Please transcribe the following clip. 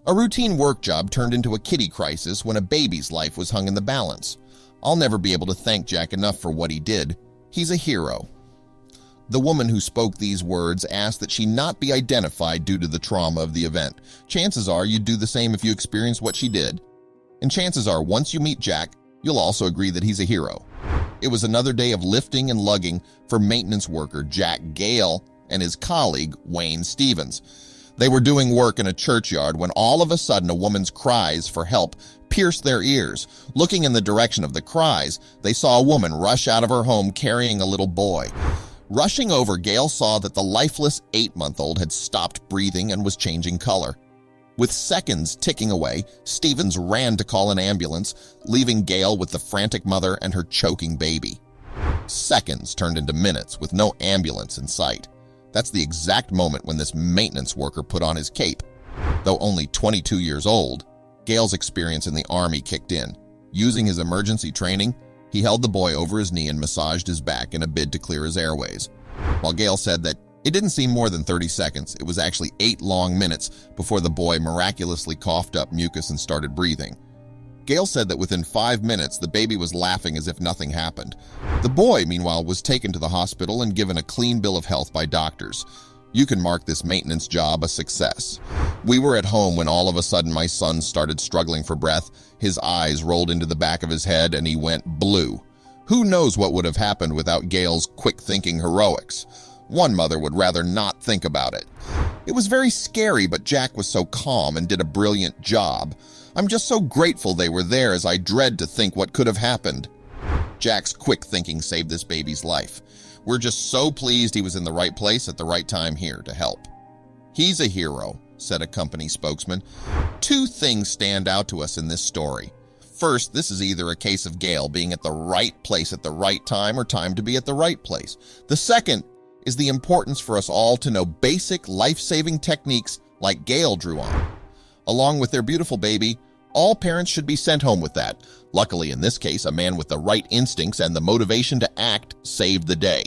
A routine work job turned into a kiddie crisis when a baby's life was hung in the balance. I'll never be able to thank Jack enough for what he did. He's a hero. The woman who spoke these words asked that she not be identified due to the trauma of the event. Chances are you'd do the same if you experienced what she did. And chances are once you meet Jack, you'll also agree that he's a hero. It was another day of lifting and lugging for maintenance worker Jack Gale and his colleague Wayne Stevens. They were doing work in a churchyard when all of a sudden a woman's cries for help pierced their ears. Looking in the direction of the cries, they saw a woman rush out of her home carrying a little boy. Rushing over, Gale saw that the lifeless 8-month-old had stopped breathing and was changing color. With seconds ticking away, Stevens ran to call an ambulance, leaving Gale with the frantic mother and her choking baby. Seconds turned into minutes with no ambulance in sight. That's the exact moment when this maintenance worker put on his cape. Though only 22 years old, Gale's experience in the Army kicked in. Using his emergency training, he held the boy over his knee and massaged his back in a bid to clear his airways. While Gale said that it didn't seem more than 30 seconds, it was actually 8 long minutes before the boy miraculously coughed up mucus and started breathing. Gale said that within 5 minutes, the baby was laughing as if nothing happened. The boy, meanwhile, was taken to the hospital and given a clean bill of health by doctors. You can mark this maintenance job a success. We were at home when all of a sudden my son started struggling for breath. His eyes rolled into the back of his head and he went blue. Who knows what would have happened without Gale's quick-thinking heroics? One mother would rather not think about it. It was very scary, but Jack was so calm and did a brilliant job. I'm just so grateful they were there as I dread to think what could have happened. Jack's quick thinking saved this baby's life. We're just so pleased he was in the right place at the right time here to help. He's a hero, said a company spokesman. 2 things stand out to us in this story. First, this is either a case of Gale being at the right place at the right time or time to be at the right place. The second is the importance for us all to know basic life-saving techniques like Gale drew on. Along with their beautiful baby, all parents should be sent home with that. Luckily, in this case, a man with the right instincts and the motivation to act saved the day.